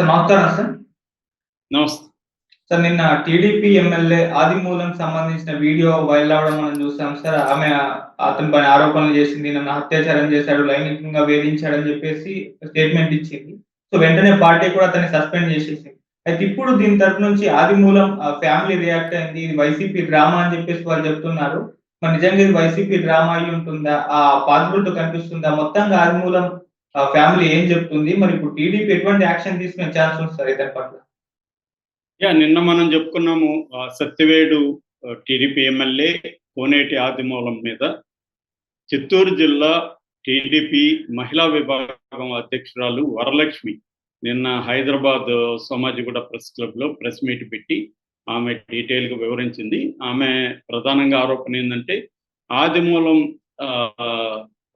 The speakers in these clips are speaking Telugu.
సార్ నమస్కారం సార్. నమస్తే. సార్ నిన్న టీడీపీ ఎమ్మెల్యే ఆదిమూలంకి సంబంధించిన వీడియో వైరల్ అవ్వడం మనం చూసాం సార్. అతనిపైన ఆరోపణలు చేసింది. నన్ను అత్యాచారం చేశాడు, లైంగికంగా వేధించాడని చెప్పేసి స్టేట్మెంట్ ఇచ్చింది. సో వెంటనే పార్టీ కూడా అతన్ని సస్పెండ్ చేసేసింది. అయితే ఇప్పుడు దీని తరపు నుంచి ఆదిమూలం ఫ్యామిలీ రియాక్ట్ అయింది. ఇది వైసీపీ డ్రామా అని చెప్పేసి వాళ్ళు చెప్తున్నారు. మరి నిజంగా ఇది వైసీపీ డ్రామా అయ్యి ఉంటుందా? ఆ పాసిబిలిటీ కనిపిస్తుందా? మొత్తంగా ఆదిమూలం ఫ్యామిలీ ఏం చెప్తుంది? మరి ఇప్పుడు టీడీపీ ఎటువంటి యాక్షన్ తీసుకునే ఛాన్స్ ఉంది సార్ ఇతని పట్ల? నిన్న మనం చెప్పుకున్నాము సత్యవేడు టీడీపీ ఎమ్మెల్యే కోనేటి ఆదిమూలం మీద చిత్తూరు జిల్లా టీడీపీ మహిళా విభాగం అధ్యక్షురాలు వరలక్ష్మి నిన్న హైదరాబాద్ సోమాజిగూడ ప్రెస్ క్లబ్లో ప్రెస్ మీట్ పెట్టి ఆమె డీటెయిల్గా వివరించింది. ఆమె ప్రధానంగా ఆరోపణ ఏంటంటే ఆదిమూలం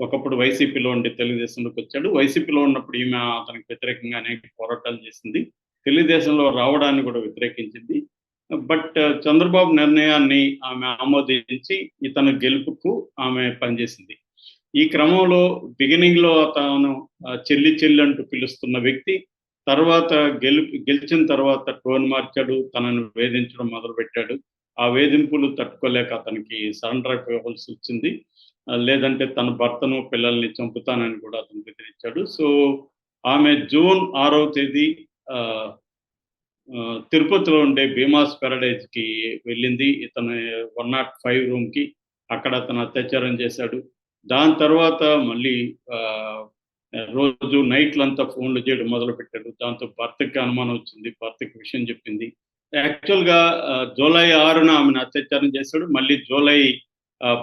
ఒకప్పుడు వైసీపీలో ఉండి తెలుగుదేశంలోకి వచ్చాడు. వైసీపీలో ఉన్నప్పుడు ఈమె అతనికి వ్యతిరేకంగా అనేక పోరాటాలు చేసింది. తెలుగుదేశంలో రావడాన్ని కూడా వ్యతిరేకించింది. బట్ చంద్రబాబు నిర్ణయాన్ని ఆమె ఆమోదించి ఇతను గెలుపుకు ఆమె పనిచేసింది. ఈ క్రమంలో బిగినింగ్లో అతను చెల్లి అంటూ పిలుస్తున్న వ్యక్తి తర్వాత గెలిచిన తర్వాత టోన్ మార్చాడు, తనను వేధించడం మొదలుపెట్టాడు. ఆ వేధింపులు తట్టుకోలేక అతనికి సరెండర్ అయిపోవలసి వచ్చింది. లేదంటే తన భర్తను పిల్లల్ని చంపుతానని కూడా అతను బెదిరించాడు. సో ఆమె జూన్ 6వ తేదీ తిరుపతిలో ఉండే భీమాస్ పారడైజ్కి వెళ్ళింది. ఇతను 105 రూమ్కి. అక్కడ అతను అత్యాచారం చేశాడు. దాని తర్వాత మళ్ళీ రోజు నైట్లంతా ఫోన్లు చేయడం మొదలుపెట్టాడు. దాంతో భర్తకి అనుమానం వచ్చింది. భర్తకి విషయం చెప్పింది. యాక్చువల్గా జూలై 6న ఆమెను అత్యాచారం చేశాడు. మళ్ళీ జూలై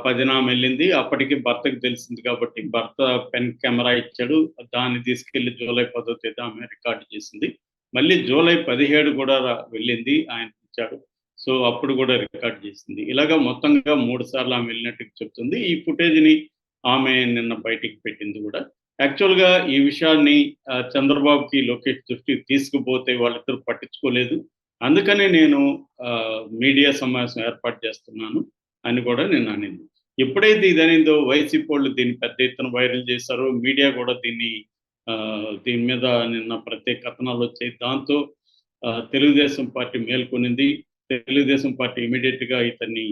10న ఆమె వెళ్ళింది. అప్పటికి భర్తకు తెలిసింది కాబట్టి భర్త పెన్ కెమెరా ఇచ్చాడు. దాన్ని తీసుకెళ్లి జూలై 10వ తేదీ ఆమె రికార్డు చేసింది. మళ్ళీ జూలై 17 కూడా వెళ్ళింది, ఆయన ఇచ్చాడు. సో అప్పుడు కూడా రికార్డ్ చేసింది. ఇలాగా మొత్తంగా 3 సార్లు ఆమె వెళ్ళినట్టు చెప్తుంది. ఈ ఫుటేజ్ని ఆమె నిన్న బయటికి పెట్టింది కూడా. యాక్చువల్గా ఈ విషయాన్ని చంద్రబాబుకి లోకేష్ దృష్టికి తీసుకుపోతే వాళ్ళిద్దరు పట్టించుకోలేదు. అందుకనే నేను మీడియా సమావేశం ఏర్పాటు చేస్తున్నాను అని కూడా నేను అనింది. ఎప్పుడైతే ఇది అనిందో వైసీపీ వాళ్ళు దీన్ని పెద్ద ఎత్తున వైరల్ చేశారో, మీడియా కూడా దీని మీద నిన్న ప్రత్యేక కథనాలు వచ్చాయి. దాంతో తెలుగుదేశం పార్టీ మేల్కొనింది. తెలుగుదేశం పార్టీ ఇమీడియట్గా ఇతన్ని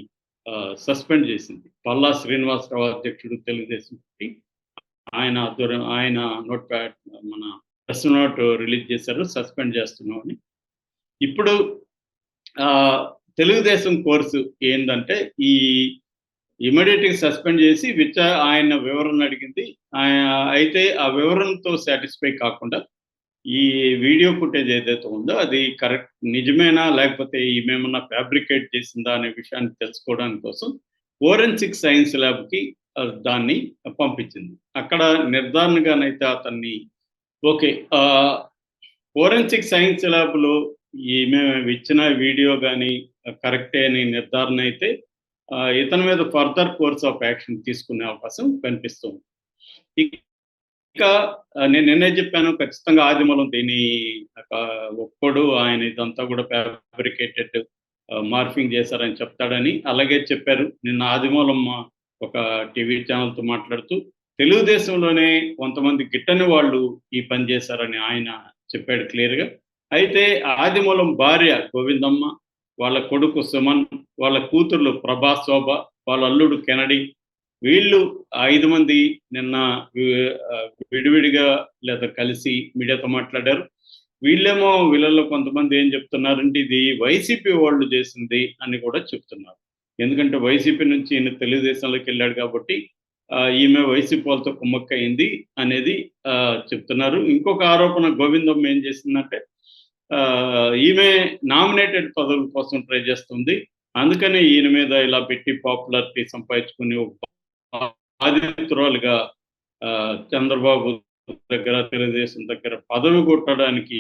సస్పెండ్ చేసింది. పల్లా శ్రీనివాసరావు అధ్యక్షుడు తెలుగుదేశం పార్టీ, ఆయన నోట్ ప్యాడ్ మన ప్రెస్ నోట్ రిలీజ్ చేశారు, సస్పెండ్ చేస్తున్నామని. ఇప్పుడు తెలుగుదేశం కోర్సు ఏంటంటే ఈ ఇమీడియట్గా సస్పెండ్ చేసి ఆయన వివరణ అడిగింది. అయితే ఆ వివరణతో సాటిస్ఫై కాకుండా ఈ వీడియో ఫుటేజ్ ఏదైతే ఉందో అది కరెక్ట్ నిజమేనా లేకపోతే ఈమెమన్నా ఫ్యాబ్రికేట్ చేసిందా అనే విషయాన్ని తెలుసుకోవడానికి కోసం ఫోరెన్సిక్ సైన్స్ ల్యాబ్కి దాన్ని పంపించింది. అక్కడ నిర్ధారణగానైతే అతన్ని ఫోరెన్సిక్ సైన్స్ ల్యాబ్లో ఈమె ఇచ్చిన వీడియో కానీ కరెక్టే అని నిర్ధారణ అయితే ఇతని మీద ఫర్దర్ కోర్స్ ఆఫ్ యాక్షన్ తీసుకునే అవకాశం కనిపిస్తుంది. ఇంకా నేను నిన్నే చెప్పాను, ఖచ్చితంగా ఆదిమూలం దీన్ని ఒక్కడు ఆయన ఇదంతా కూడా ఫ్యాబ్రికేటెడ్ మార్ఫింగ్ చేశారని చెప్తాడని అలాగే చెప్పారు. నిన్న ఆదిమూలం ఒక టీవీ ఛానల్తో మాట్లాడుతూ తెలుగుదేశంలోనే కొంతమంది గిట్టని వాళ్ళు ఈ పని చేశారని ఆయన చెప్పాడు క్లియర్గా. అయితే ఆదిమూలం భార్య గోవిందమ్మ, వాళ్ళ కొడుకు సుమన్, వాళ్ళ కూతుర్లు ప్రభా, శోభ, వాళ్ళ అల్లుడు కెనడి, వీళ్ళు 5 మంది నిన్న విడివిడిగా లేదా కలిసి మీడియాతో మాట్లాడారు. వీళ్ళలో కొంతమంది ఏం చెప్తున్నారంటే ఇది వైసీపీ వాళ్ళు చేసింది అని కూడా చెప్తున్నారు. ఎందుకంటే వైసీపీ నుంచి ఈయన తెలుగుదేశంలోకి వెళ్ళాడు కాబట్టి ఈమె వైసీపీ వాళ్ళతో కుమ్మక్కయింది అనేది చెప్తున్నారు. ఇంకొక ఆరోపణ గోవిందమ్మ ఏం చేసిందంటే ఈమె నామినేటెడ్ పదవుల కోసం ట్రై చేస్తుంది. అందుకనే ఈయన మీద ఇలా పెట్టి పాపులారిటీ సంపాదించుకుని బాధితురాలుగా చంద్రబాబు దగ్గర తెలుగుదేశం దగ్గర పదవి కొట్టడానికి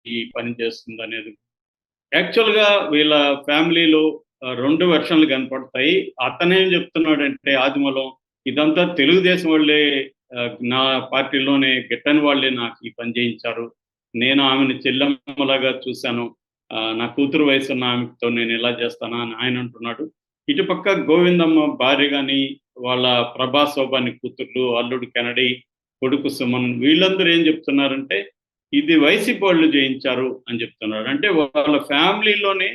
ఈ పని చేస్తుంది అనేది. యాక్చువల్గా వీళ్ళ ఫ్యామిలీలో 2 వెర్షన్లు కనపడతాయి. అతనేం చెప్తున్నాడంటే ఆదిమూలం ఇదంతా తెలుగుదేశం వాళ్ళే, నా పార్టీలోనే గిట్టని వాళ్ళే నాకు ఈ పని చేయించారు, నేను ఆమెను చెల్లెమ్మలాగా చూశాను, నా కూతురు వయసు ఉన్న ఆమెతో నేను ఎలా చేస్తానా అని ఆయన అంటున్నాడు. ఇటుపక్క గోవిందమ్మ భార్య కానీ వాళ్ళ ప్రభా, శోభాని కూతుర్లు, అల్లుడు కెనడి, కొడుకు సుమన్, వీళ్ళందరూ ఏం చెప్తున్నారంటే ఇది వైసీపీ వాళ్ళు చేయించారు అని చెప్తున్నారు. అంటే వాళ్ళ ఫ్యామిలీలోనే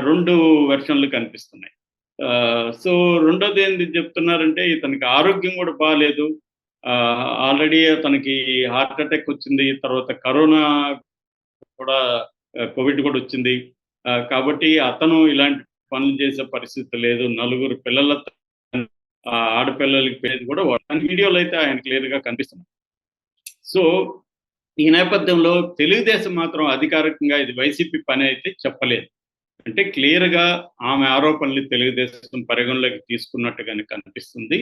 2 వెర్షన్‌లు కనిపిస్తున్నాయి. సో రెండోది ఏంది చెప్తున్నారంటే ఇతనికి ఆరోగ్యం కూడా బాలేదు. ఆల్రెడీ అతనికి హార్ట్ అటాక్ వచ్చింది. తర్వాత కరోనా కూడా కోవిడ్ కూడా వచ్చింది. కాబట్టి అతను ఇలాంటి పనులు చేసే పరిస్థితి లేదు. నలుగురు పిల్లల ఆడపిల్లలకి పేరు కూడా వీడియోలో అయితే ఆయన క్లియర్‌గా కనిపిస్తుంది. సో ఈ నేపథ్యంలో తెలుగుదేశం మాత్రం అధికారికంగా ఇది వైసీపీ పని అయితే చెప్పలేదు. అంటే క్లియర్‌గా ఆమె ఆరోపణలు తెలుగుదేశం పరిగణలోకి తీసుకున్నట్టుగానే కనిపిస్తుంది.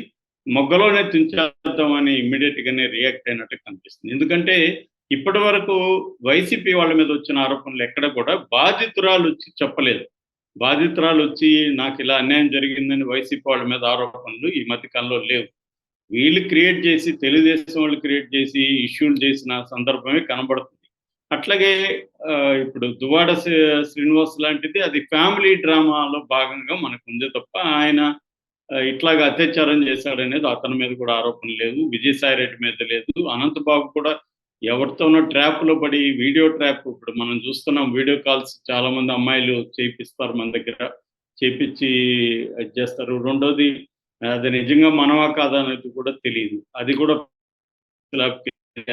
మొగ్గలోనే తుంచేద్దామని ఇమ్మీడియేట్‌గానే రియాక్ట్ అయినట్టు కనిపిస్తుంది. ఎందుకంటే ఇప్పటివరకు వైసీపీ వాళ్ళ మీద వచ్చిన ఆరోపణలు ఎక్కడ కూడా బాధితురాలొచ్చి చెప్పలేదు. బాధితురాలొచ్చి నాకిలా అన్యాయం జరిగిందని వైసీపీ వాళ్ళ మీద ఆరోపణలు ఈ మధ్య కాలంలో లేవు. వీళ్ళు క్రియేట్ చేసి తెలుగుదేశం వాళ్ళు క్రియేట్ చేసి ఇష్యూలు చేసిన సందర్భమే కనబడుతుంది. అట్లాగే ఇప్పుడు దువ్వాడ శ్రీనివాస్ లాంటిది అది ఫ్యామిలీ డ్రామాలో భాగంగా మనకుంది తప్ప ఆయన ఇట్లాగా అత్యాచారం చేశాడనేది అతని మీద కూడా ఆరోపణ లేదు. విజయసాయి రెడ్డి మీద లేదు. అనంతబాబు కూడా ఎవరితోనో ట్రాప్‌లో పడి వీడియో ట్రాప్ ఇప్పుడు మనం చూస్తున్నాం వీడియో కాల్స్ చాలామంది అమ్మాయిలు చేపిస్తారు మన దగ్గర. చేపిచ్చి ఇది చేస్తారు. రెండోది అది నిజంగా మనమా కాదా అనేది కూడా తెలీదు. అది కూడా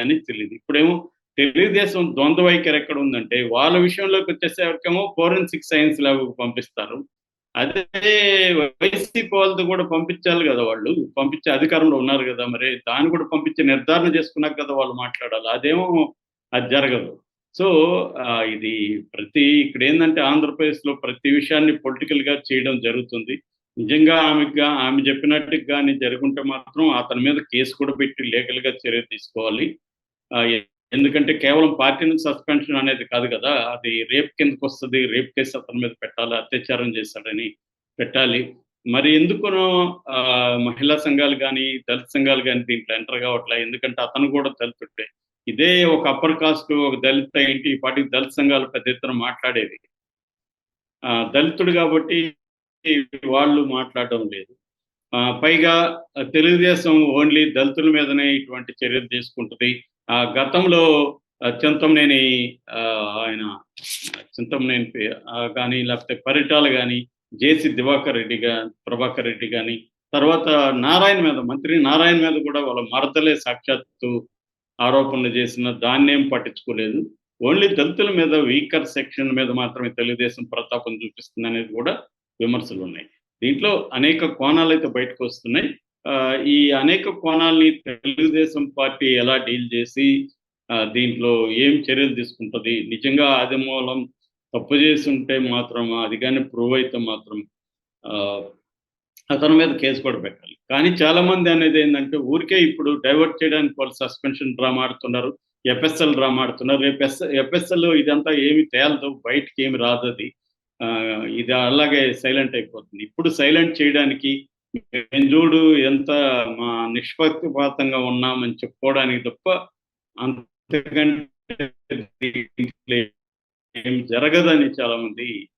అని తెలీదు. ఇప్పుడేమో తెలుగుదేశం ద్వంద్వ వైఖరి ఎక్కడ ఉందంటే వాళ్ళ విషయంలోకి వచ్చేసరికేమో ఫోరెన్సిక్ సైన్స్ ల్యాబ్‌కి పంపిస్తారు. అదే వైసీపీ వాళ్ళది కూడా పంపించాలి కదా వాళ్ళు. పంపించే అధికారంలో ఉన్నారు కదా! మరి దాన్ని కూడా పంపించి నిర్ధారణ చేసుకున్నాక కదా వాళ్ళు మాట్లాడాలి. అదేమో అది జరగదు. సో ఇది ఇక్కడేందంటే ఆంధ్రప్రదేశ్‌లో ప్రతి విషయాన్ని పొలిటికల్‌గా చేయడం జరుగుతుంది. నిజంగా ఆమె చెప్పినట్టుగా గాని జరుగుంటే మాత్రం అతని మీద కేసు కూడా పెట్టి లీగల్‌గా చర్య తీసుకోవాలి. ఎ ఎందుకంటే కేవలం పార్టీ నుంచి సస్పెన్షన్ అనేది కాదు కదా! అది రేప్ కిందకొస్తది. రేప్ కేసు అతని మీద పెట్టాలి. అత్యాచారం చేశాడని పెట్టాలి. మరి ఎందుకునో మహిళా సంఘాలు గాని, దళిత సంఘాలు గాని దీంట్లో ఎంటర్ కావట్లే. ఎందుకంటే అతను కూడా దళితుడే. ఇదే ఒక అప్పర్ కాస్ట్ ఒక దళిత ఏంటి ఈ పార్టీకి దళిత సంఘాలు పెద్ద ఎత్తున మాట్లాడేవి. దళితుడు కాబట్టి వాళ్ళు మాట్లాడడం లేదు. పైగా తెలుగుదేశం ఓన్లీ దళితుల మీదనే ఇటువంటి చర్యలు తీసుకుంటది. గతంలో చింతమనేని ఆయన చింతమనేని గాని లేకపోతే పరిటాల గాని, జేసీ ప్రభాకర్ రెడ్డి గాని, తర్వాత మంత్రి నారాయణ మీద కూడా వాళ్ళ మరదలే సాక్షాత్తు ఆరోపణలు చేసిన దాన్నేం పట్టించుకోలేదు. ఓన్లీ దళితుల మీద వీకర్ సెక్షన్ మీద మాత్రమే తెలుగుదేశం ప్రతాపం చూపిస్తుందనేది కూడా విమర్శలున్నాయి. దీంట్లో అనేక కోణాలైతే బయటకొస్తున్నాయి. ఈ అనేక కోణాల్ని తెలుగుదేశం పార్టీ ఎలా డీల్ చేసి దీంట్లో ఏం చర్యలు తీసుకుంటది? నిజంగా ఆదిమూలం తప్పు చేసుంటే మాత్రం అది గాని ప్రూవ్ అయితే మాత్రం అతని మీద కేసు కూడా పెట్టాలి. కానీ చాలామంది అనేదేందంటే ఊరికే ఇప్పుడు డైవర్ట్ చేయడానికి వాళ్ళు సస్పెన్షన్ డ్రామా ఆడుతున్నారు. ఎఫ్ఎస్ఎల్ డ్రామా ఆడుతున్నారు. రేపు ఎఫ్ఎస్ఎల్ ఇదంతా ఏమి తేలదు. బయటికేమి రాదది. ఇది అలాగే సైలెంట్ అయిపోతుంది. ఇప్పుడు సైలెంట్ చేయడానికి మేము చూడు ఎంత నిష్పక్షపాతంగా ఉన్నామని చెప్పుకోవడానికి తప్ప అంతకంటే ఏం జరగదని చాలామంది